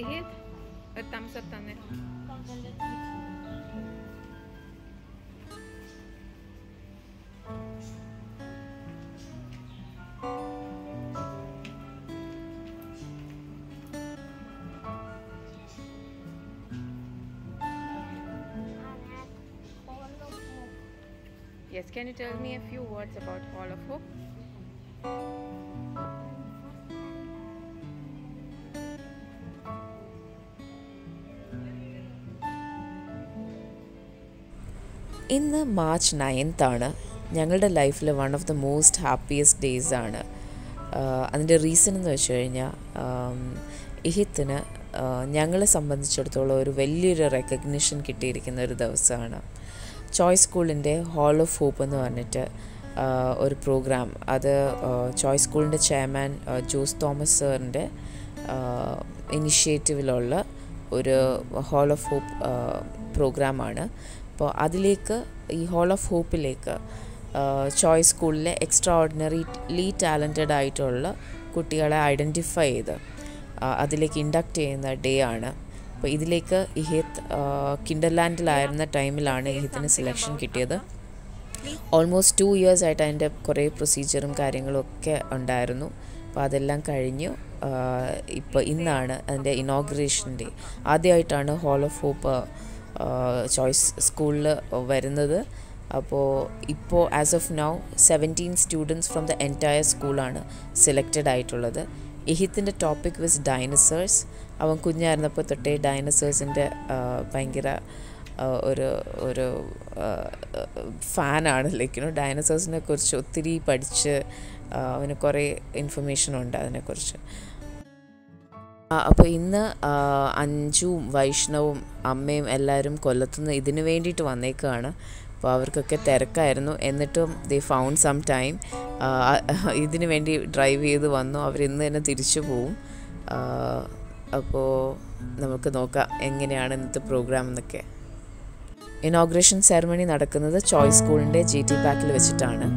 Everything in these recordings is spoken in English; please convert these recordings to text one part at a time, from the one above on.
Ihit, a thumbs up tanne. Yes, can you tell me a few words about Hall of Hope? ഇന്ന് March 9th ആണ്. ഞങ്ങളുടെ ലൈഫിൽ one of the most happiest days ആണ്. അതിൻ്റെ reason എന്ന് വെച്ച് കഴിഞ്ഞാൽ ഇഹിത്തിന് ഞങ്ങളെ സംബന്ധിച്ചിടത്തോളം ഒരു വലിയൊരു റെക്കഗ്നിഷൻ കിട്ടിയിരിക്കുന്ന ഒരു ദിവസമാണ്. ചോയ്സ് സ്കൂളിൻ്റെ ഹാൾ ഓഫ് ഹോപ്പ് എന്ന് പറഞ്ഞിട്ട് ഒരു പ്രോഗ്രാം, അത് ചോയ്സ് സ്കൂളിൻ്റെ ചെയർമാൻ ജോസ് തോമസ് സാറിൻ്റെ ഇനിഷ്യേറ്റീവിലുള്ള ഒരു ഹാൾ ഓഫ് ഹോപ്പ് പ്രോഗ്രാമാണ്. അപ്പോൾ അതിലേക്ക്, ഈ ഹാൾ ഓഫ് ഹോപ്പിലേക്ക് ചോയ്സ് സ്കൂളിലെ എക്സ്ട്രാ ഓർഡിനറിലി ടാലൻറ്റഡ് ആയിട്ടുള്ള കുട്ടികളെ ഐഡൻറ്റിഫൈ ചെയ്ത് അതിലേക്ക് ഇൻഡക്റ്റ് ചെയ്യുന്ന ഡേ ആണ്. അപ്പോൾ ഇതിലേക്ക് ഇഹിത്ത് കിൻഡർലാൻഡിലായിരുന്ന ടൈമിലാണ് ഇഹിത്തിന് സെലക്ഷൻ കിട്ടിയത്. ഓൾമോസ്റ്റ് 2 years ആയിട്ട് അതിൻ്റെ കുറേ പ്രൊസീജിയറും കാര്യങ്ങളും ഒക്കെ ഉണ്ടായിരുന്നു. അപ്പോൾ അതെല്ലാം കഴിഞ്ഞു. ഇപ്പോൾ ഇന്നാണ് അതിൻ്റെ ഇനോഗ്രേഷൻ ഡേ. ആദ്യമായിട്ടാണ് ഹാൾ ഓഫ് ഹോപ്പ് ചോയ്സ് സ്കൂളിൽ വരുന്നത്. അപ്പോൾ ഇപ്പോൾ as of now 17 students from the entire സ്കൂളാണ് സെലക്റ്റഡ് ആയിട്ടുള്ളത്. ഇഹിത്തിൻ്റെ ടോപ്പിക് വാസ് ഡൈനസേഴ്സ്. അവൻ കുഞ്ഞായിരുന്നപ്പോൾ തൊട്ടേ ഡൈനസേഴ്സിൻ്റെ ഭയങ്കര ഒരു ഫാനാണ്. ലൈക്കിനോ ഡൈനസേഴ്സിനെ കുറിച്ച് ഒത്തിരി പഠിച്ച് അവന് കുറേ ഇൻഫർമേഷൻ ഉണ്ട് അതിനെക്കുറിച്ച്. അപ്പോൾ ഇന്ന് അഞ്ജുവും വൈഷ്ണവും അമ്മയും എല്ലാവരും കൊല്ലത്തുനിന്ന് ഇതിന് വേണ്ടിയിട്ട് വന്നേക്കുകയാണ്. അപ്പോൾ അവർക്കൊക്കെ തിരക്കായിരുന്നു. എന്നിട്ടും ദേ ഫൗണ്ട് സം ടൈം. ഇതിന് വേണ്ടി ഡ്രൈവ് ചെയ്ത് വന്നു. അവരിന്ന് തന്നെ തിരിച്ചു പോവും. അപ്പോൾ നമുക്ക് നോക്കാം എങ്ങനെയാണ് ഇന്നത്തെ പ്രോഗ്രാം എന്നൊക്കെ. ഇനോഗ്രേഷൻ സെറമണി നടക്കുന്നത് ചോയ്സ് സ്കൂളിൻ്റെ GT പാക്കിൽ വെച്ചിട്ടാണ്.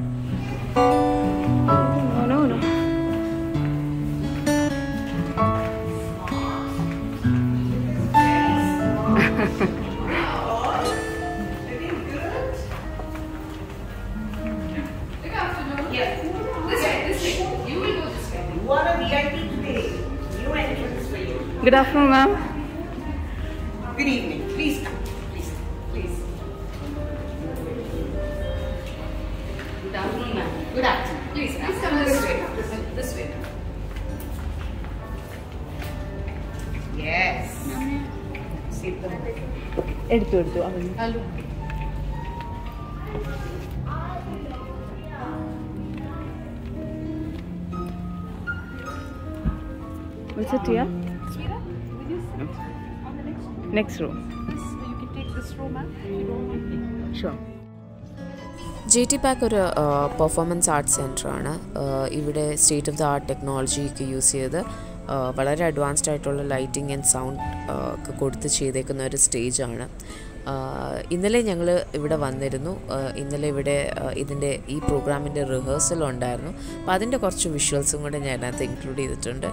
Good afternoon, ma'am. Good evening. Please come. Please. Good afternoon, ma'am. Good afternoon. Please come this way. This way. Yes. Sit down. Edithu. Hello. We'll sit here. Sweetheart, will you sit on the next row? Next row. You can take this row, ma'am. If you don't mind. Sure. GT പാക്ക് ഒരു performance art സെൻറ്ററാണ്. ഇവിടെ state of the art ടെക്നോളജിയൊക്കെ use ചെയ്ത് വളരെ advanced ആയിട്ടുള്ള lighting and sound ഒക്കെ കൊടുത്ത് ചെയ്തേക്കുന്ന ഒരു സ്റ്റേജാണ്. ഇന്നലെ ഞങ്ങൾ ഇവിടെ വന്നിരുന്നു. ഇന്നലെ ഇവിടെ ഇതിൻ്റെ ഈ പ്രോഗ്രാമിൻ്റെ റിഹേഴ്സൽ ഉണ്ടായിരുന്നു. അപ്പോൾ അതിൻ്റെ കുറച്ച് വിഷ്വൽസും കൂടെ ഞാൻ അതിനകത്ത് ഇൻക്ലൂഡ് ചെയ്തിട്ടുണ്ട്.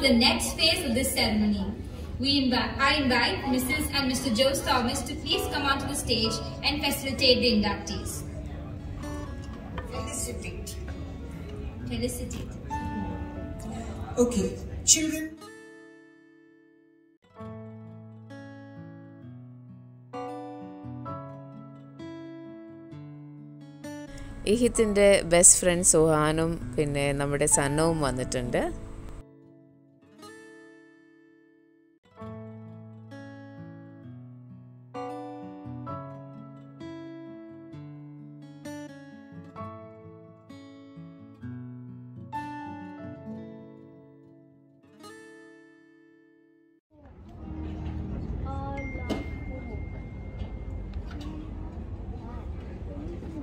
The next phase of this ceremony. I invite Mrs. and Mr. Jose Thomas to please come onto the stage and facilitate the inductees. Felicitate. Okay, children. ഇഹിത്തിൻ്റെ ബെസ്റ്റ് ഫ്രണ്ട് സുഹാനും പിന്നെ നമ്മുടെ സന്നവും വന്നിട്ടുണ്ട്.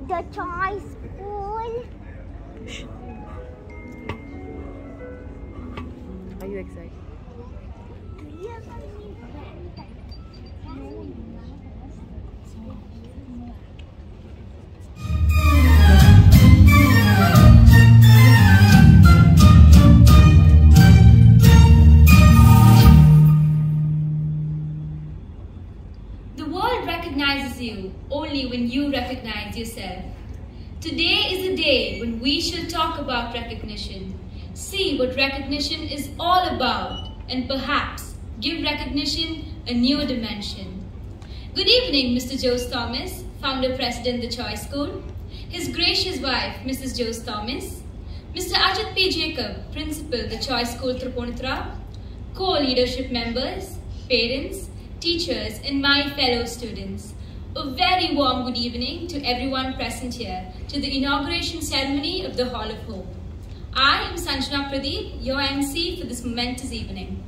the Chioice School. Are you excited? The world recognizes you only when you recognize yourself. Today is a day when we shall talk about recognition, see what recognition is all about, and perhaps give recognition a new dimension. Good evening, Mr. Jose Thomas, Founder President, the Chioice School, his gracious wife, Mrs. Jose Thomas, Mr. Ajit P. Jacob, Principal, the Chioice School, Tripunithra, co-leadership members, parents, teachers, and my fellow students. A very warm good evening to everyone present here to the inauguration ceremony of the Hall of Hope. I am Sanjana Pradeep, your MC for this momentous evening.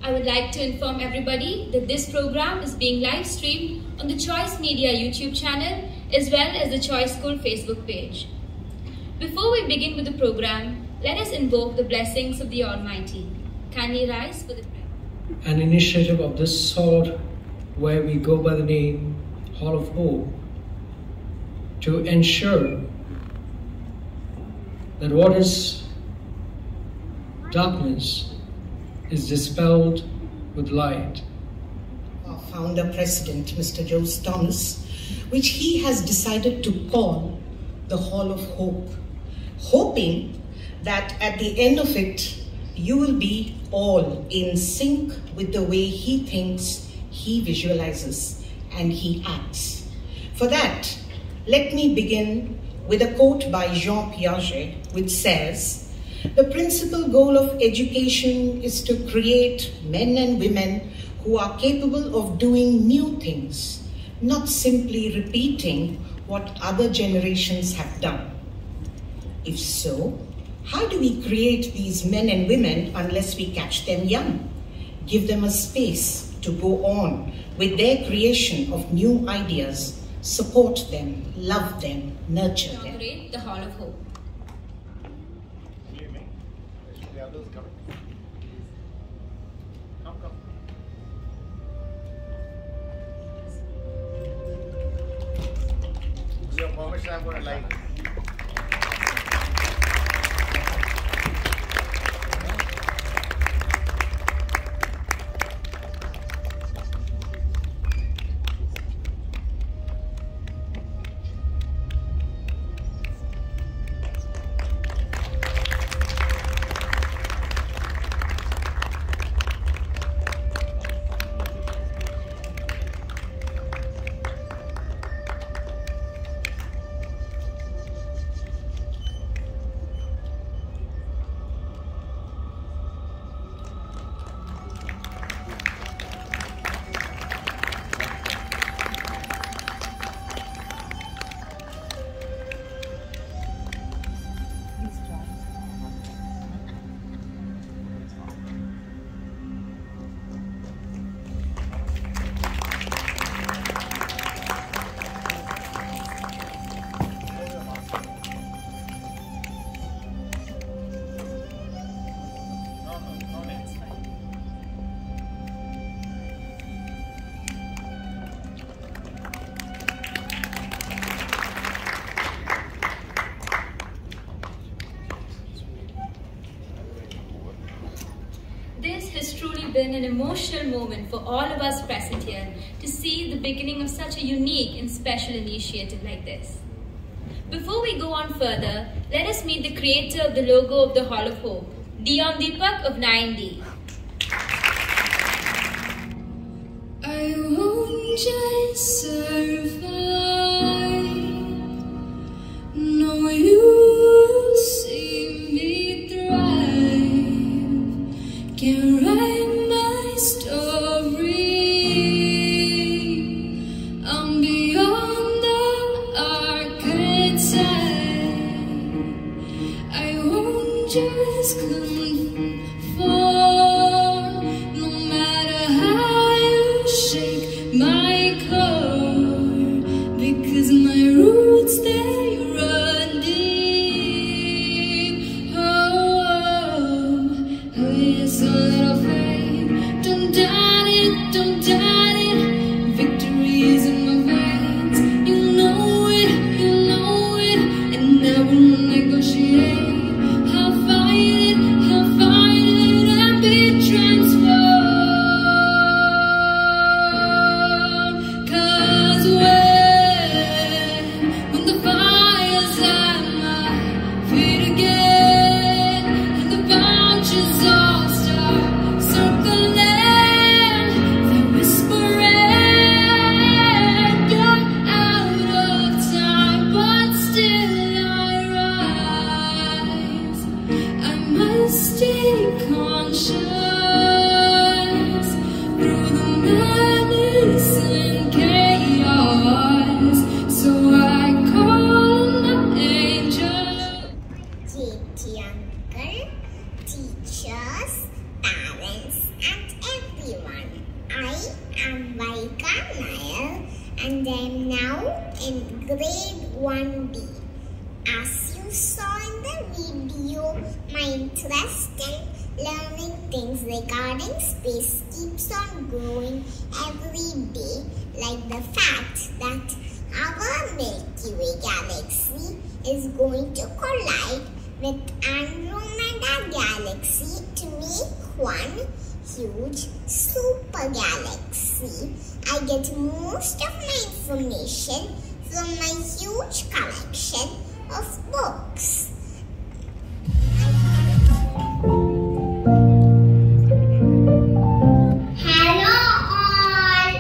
I would like to inform everybody that this program is being live streamed on the Chioice Media YouTube channel as well as the Chioice School Facebook page. Before we begin with the program, let us invoke the blessings of the Almighty. Kindly rise for the prayer. An initiative of this sort, where we go by the name Hall of Hope, to ensure that what is darkness is dispelled with light. Our founder president, Mr. Jose Thomas, which he has decided to call the Hall of Hope, hoping that at the end of it, you will be all in sync with the way he thinks, he visualizes, and he acts. For that, let me begin with a quote by Jean Piaget, which says, "The principal goal of education is to create men and women who are capable of doing new things, not simply repeating what other generations have done." If so, how do we create these men and women unless we catch them young, give them a space to go on with their creation of new ideas, support them, love them, nurture them? Inaugurate the Hall of Hope. With your permission, I'm going to line. This has truly been an emotional moment for all of us present here to see the beginning of such a unique and special initiative like this. Before we go on further, let us meet the creator of the logo of the Hall of Hope, Dion Deepak of 9D. I won't just survive. No, you will see me thrive. Can write my story. I'm beyond the archetype. I won't just conform. No matter how you shake my core, because my roots am now in grade 1B. As you saw in the video, my interest in learning things regarding space keeps on growing every day, like the fact that our Milky Way galaxy is going to collide with Andromeda galaxy to make one huge super galaxy. I get most of my information from my huge collection of books. Hello all!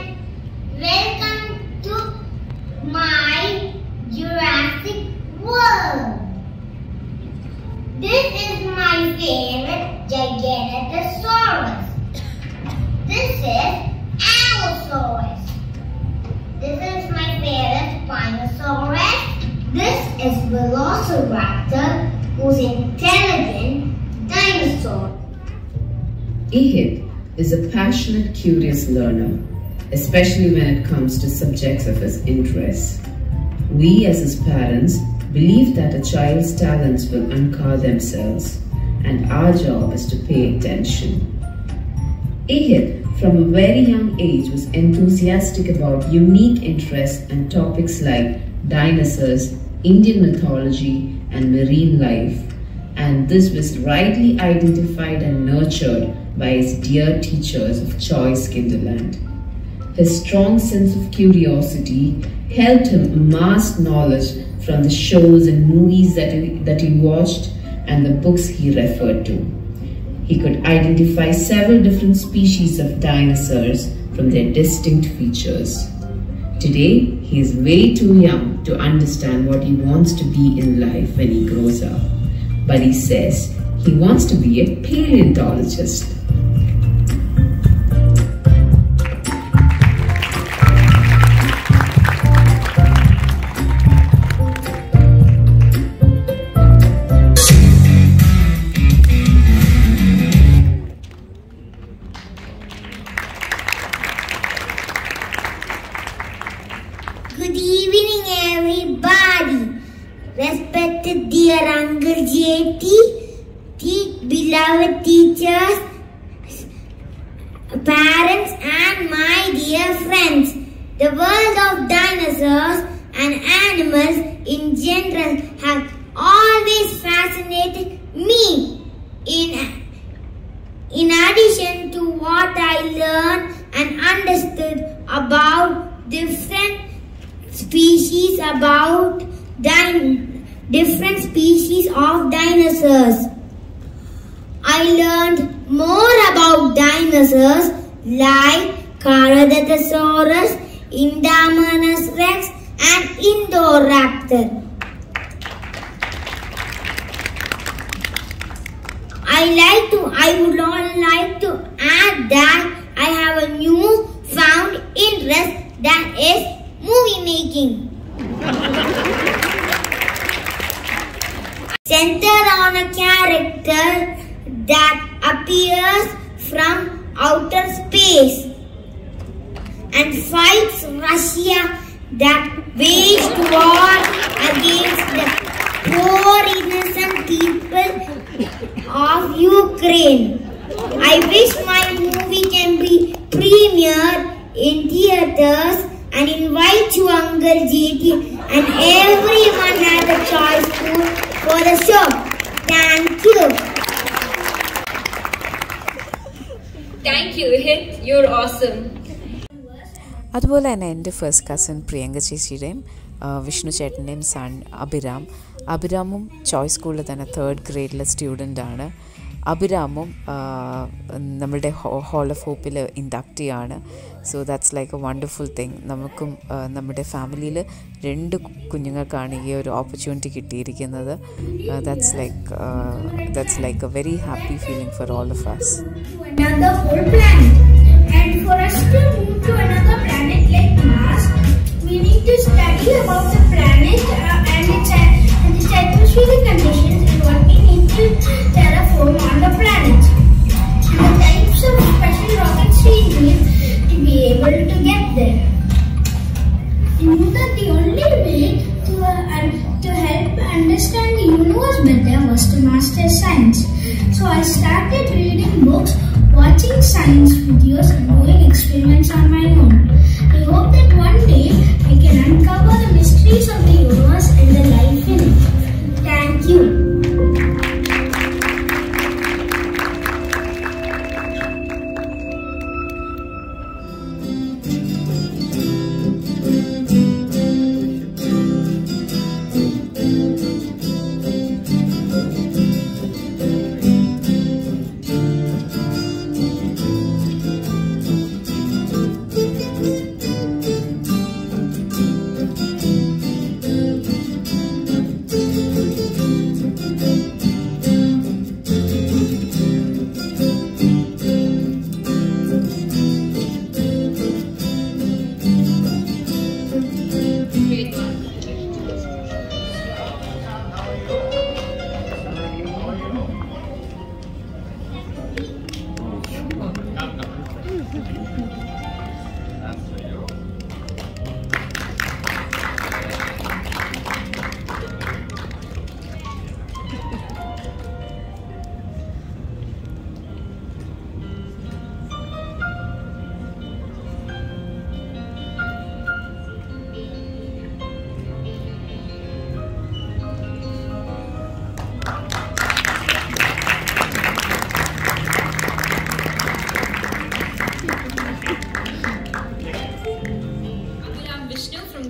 Welcome to my Jurassic World. This is my favorite Giganotosaurus. This is Allosaurus. This is my favorite Spinosaurus. This is Velociraptor, who's intelligent dinosaur. Ihit is a passionate, curious learner, especially when it comes to subjects of his interest. We as his parents believe that a child's talents will uncover themselves, and our job is to pay attention. Ihit, from a very young age, was enthusiastic about unique interests and topics like dinosaurs, Indian mythology, and marine life, and this was rightly identified and nurtured by his dear teachers of Chioice Kinderland. His strong sense of curiosity helped him amass knowledge from the shows and movies that he watched and the books he referred to. He could identify several different species of dinosaurs from their distinct features. Today, he is way too young to understand what he wants to be in life when he grows up. But he says he wants to be a paleontologist. Good evening, everybody. Respected dear Uncle JT, beloved teachers, parents, and my dear friends. The world of dinosaurs and animals in general have always fascinated me. In addition to what I learned and understood about different species of dinosaurs, I learned more about dinosaurs like Chioice, Indominus Rex, and Indoraptor. I would like to add that I have a newfound interest, that is movie making. Centered on a character that appears from outer space and fights Russia that waged war against the poor innocent people of Ukraine. I wish my movie can be premiered in theaters and invite you, Uncle JT, and everyone at the Chioice School for the show. Thank you. Thank you, Ihit. You're awesome. അതുപോലെ തന്നെ എൻ്റെ first cousin Priyanka ചേച്ചിയുടെയും വിഷ്ണു ചേട്ടൻ്റെയും son അഭിരാമും choice സ്കൂളിൽ തന്നെ 3rd ഗ്രേഡിലെ സ്റ്റുഡൻ്റാണ്. അഭിരാമും നമ്മളുടെ ഹോൾ ഓഫ് ഹോപ്പിൽ ഇൻഡക്റ്റ് ചെയ്യാണ്. So that's like a wonderful thing. നമുക്കും നമ്മുടെ ഫാമിലിയിൽ 2 കുഞ്ഞുങ്ങൾക്കാണ് ഈ ഒരു ഓപ്പർച്യൂണിറ്റി കിട്ടിയിരിക്കുന്നത്. That's like a very happy feeling for all of us. And for us to move to another planet like Mars, we need to study about the planet and its atmospheric conditions, and what we need to terraform on the planet. And the types of special rockets we need to be able to get there. In knew that the only way to help understand the universe better was to master science. So I started reading books, watching science videos and doing experiments on my own. I hope that one day I can uncover the mysteries of the universe and the life in it. Thank you.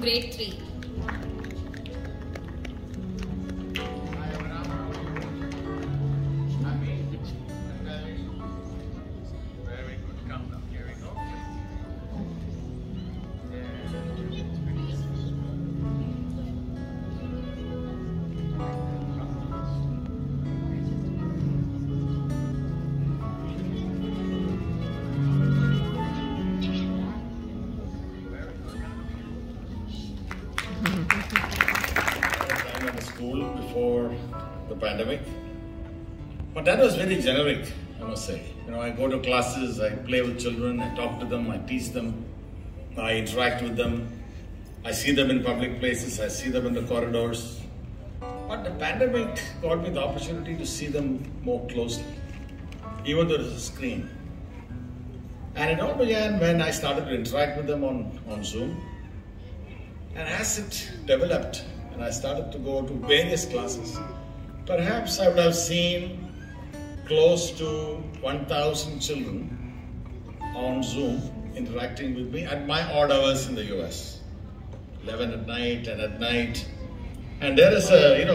Grade 3. Very good. Come now. Here we go. School before the pandemic, but that was very generic, I must say. You know, I go to classes, I play with children, I talk to them, I teach them, I interact with them, I see them in public places, I see them in the corridors. But the pandemic got me the opportunity to see them more closely, even though there's a screen. And it all began when I started to interact with them on Zoom. And as it developed, and I started to go to various classes, perhaps I would have seen close to 1,000 children on Zoom interacting with me at my odd hours in the US. 11 at night and at night. And there is a,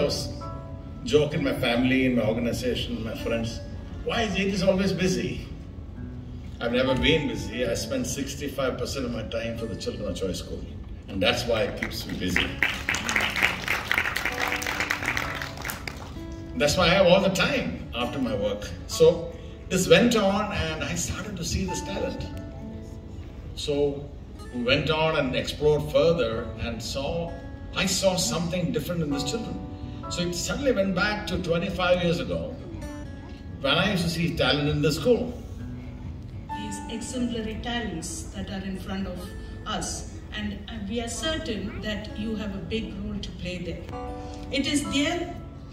joke in my family, in my organization, my friends. Why is Ihit always busy? I've never been busy. I spend 65% of my time for the children of Chioice School. And that's why it keeps me busy. That's why I have all the time after my work. So this went on and I started to see this talent. So we went on and explored further and I saw something different in these children. So it suddenly went back to 25 years ago when I used to see talent in the school. These exemplary talents that are in front of us, and we are certain that you have a big role to play there. It is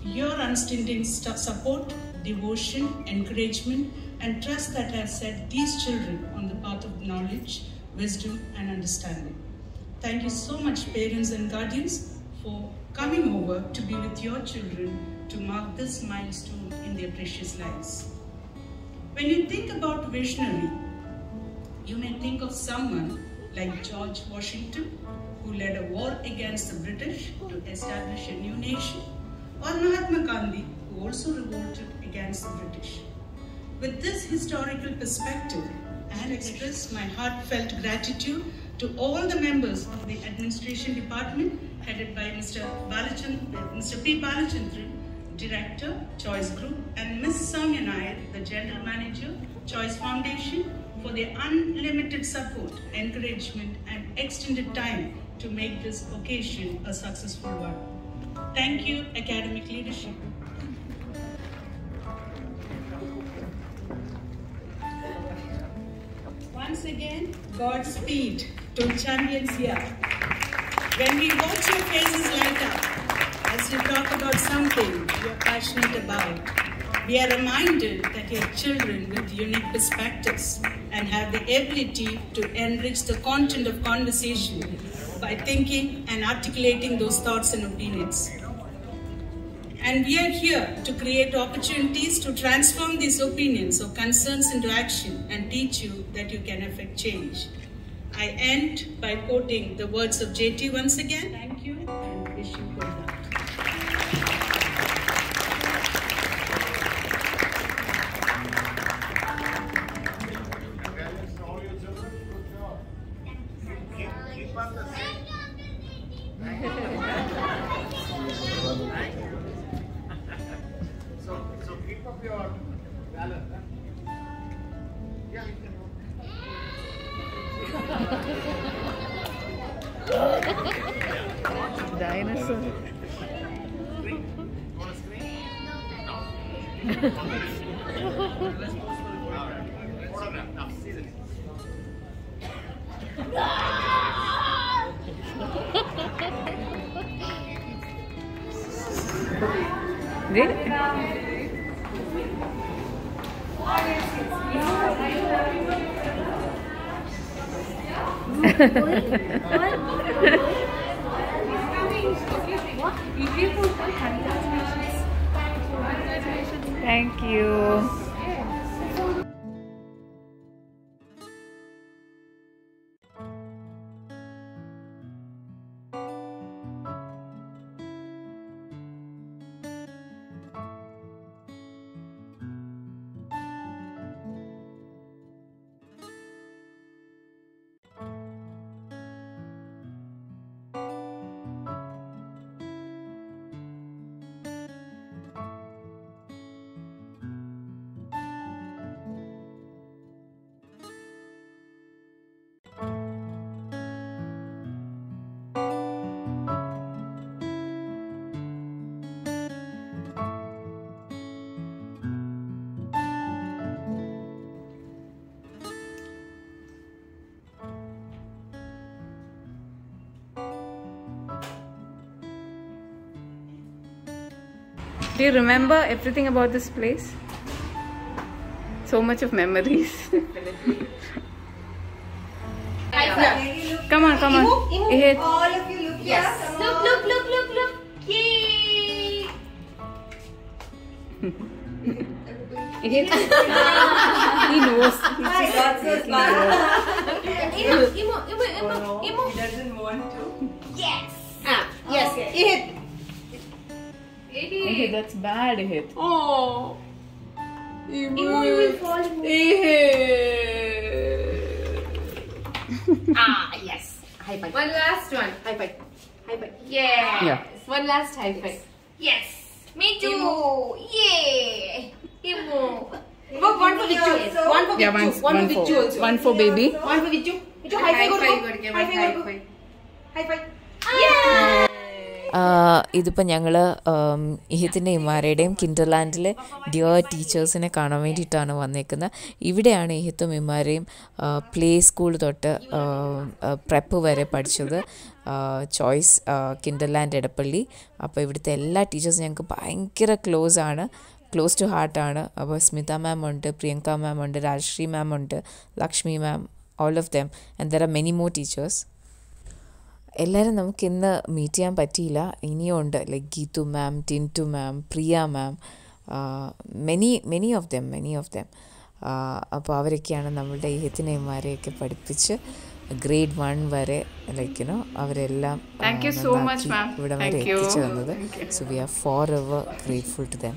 your unstinting support, devotion, encouragement, and trust that has set these children on the path of knowledge, wisdom, and understanding. Thank you so much, parents and guardians, for coming over to be with your children to mark this milestone in their precious lives. When you think about visionary, you may think of someone like George Washington, who led a war against the British to establish a new nation, or Mahatma Gandhi, who also revolted against the British. With this historical perspective, I express my heartfelt gratitude to all the members of the administration department headed by Mr. P. Balachandran, Director, Chioice Group, and Ms. Soumya Nair, the General Manager, Chioice Foundation, for their unlimited support, encouragement, and extended time to make this occasion a successful one. Thank you, academic leadership. Once again, Godspeed to champions here. When we watch your faces light up as you talk about something you're passionate about, we are reminded that you're children with unique perspectives and have the ability to enrich the content of conversation by thinking and articulating those thoughts and opinions. And we are here to create opportunities to transform these opinions or concerns into action and teach you that you can affect change. I end by quoting the words of JT once again. Thank you and wish you good luck. So keep up your balance. Yeah, you can. Dinosaur. Thank you. Do you remember everything about this place? So much of memories. Come on, come on. Ihit. All of you look. Yes. Look. Yay! Ihit. He knows. I got so smart. Imo. He doesn't want to. Yes. Yes. Okay. Ihit, that's bad, Ihit. Oh. Imo, you will fall. Yes. High five. One last one. High five. High five. Yes. Yeah. One last high five. Yes. Me too. Imo. Yay. Imo. One for Victor. One for Yeah, Victor. one for one for baby. One for Victor. Victor, high five. High five. Yeah. ഇതിപ്പോൾ ഞങ്ങൾ ഇഹിത്തിൻ്റെ ഇമാരുടെയും കിൻഡർലാൻഡിലെ dear ടീച്ചേഴ്സിനെ കാണാൻ വേണ്ടിയിട്ടാണ് വന്നേക്കുന്നത്. ഇവിടെയാണ് ഇഹിത്തും ഇമാരെയും play school തൊട്ട് prep വരെ പഠിച്ചത്, choice Kinderland Edappally. അപ്പോൾ ഇവിടുത്തെ എല്ലാ ടീച്ചേഴ്സും ഞങ്ങൾക്ക് ഭയങ്കര ക്ലോസ് ടു ഹാർട്ടാണ്. അപ്പോൾ സ്മിത മാം ഉണ്ട്, പ്രിയങ്ക മാം ഉണ്ട്, രാജശ്രീ മാം ഉണ്ട്, Lakshmi ma'am, all of them, and there are many more teachers. എല്ലാവരും നമുക്കിന്ന് മീറ്റ് ചെയ്യാൻ പറ്റിയില്ല, ഇനിയും ഉണ്ട്. Like Geethu ma'am, Tintu ma'am, Priya ma'am, many of them. അപ്പോൾ അവരൊക്കെയാണ് നമ്മളുടെ ഇഹത്തിനെമാരെയൊക്കെ പഠിപ്പിച്ച് ഗ്രേഡ് 1 വരെ ലൈക്കിനോ അവരെല്ലാം ഇവിടെ വരെ എത്തിച്ചു തന്നത്. So we are forever grateful to dum.